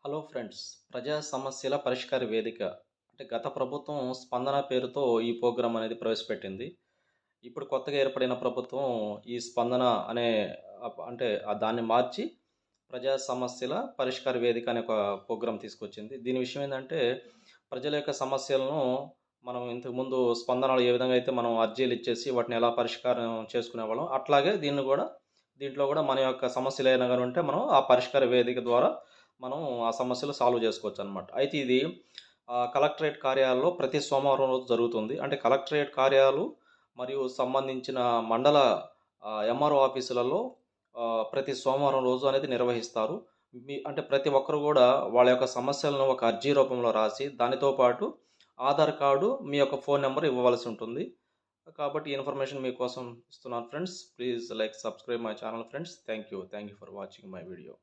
Hello friends, ప్రజా సమస్యల పరిష్కార వేదిక అంటే గత ప్రభుత్వం స్పందన పేరుతో ఈ ప్రోగ్రాం అనేది ప్రవేశపెట్టింది. ఇప్పుడు కొత్తగా ఏర్పడిన ప్రభుత్వం ఈ స్పందన అనే దాన్ని మార్చి ప్రజా సమస్యల పరిష్కార వేదిక అనే ఒక ప్రోగ్రాం తీసుకొచ్చింది. దీని విషయం ఏందంటే ప్రజల యొక్క సమస్యలను మనం ఇంతకుముందు స్పందనలో ఏ విధంగా అయితే మనం అర్జీలు ఇచ్చేసి వాటిని ఎలా పరిష్కారం చేసుకునేవాళ్ళం, అట్లాగే దీంట్లో కూడా మన యొక్క సమస్యలు ఏమైనా గాని ఉంటే మనం ఆ పరిష్కార వేదిక ద్వారా మనం ఆ సమస్యలు సాల్వ్ చేసుకోవచ్చనమాట. అయితే ఇది కలెక్టరేట్ కార్యాలయంలో ప్రతి సోమవారం రోజు జరుగుతుంది. అంటే కలెక్టరేట్ కార్యాలు మరియు సంబంధించిన మండల ఎంఆర్ఓ ఆఫీసులలో ప్రతి సోమవారం రోజు అనేది నిర్వహిస్తారు. అంటే ప్రతి ఒక్కరు గూడా వాళ్ళ యొక్క సమస్యలను ఒక అర్జీ రూపంలో రాసి, దానితో పాటు ఆధార్ కార్డు, మీ యొక్క ఫోన్ నంబర్ ఇవ్వవలసి ఉంటుంది. కాబట్టి ఈ ఇన్ఫర్మేషన్ మీకోసం ఇస్తున్నాను friends. Please like, subscribe my channel friends. Thank you for watching my video.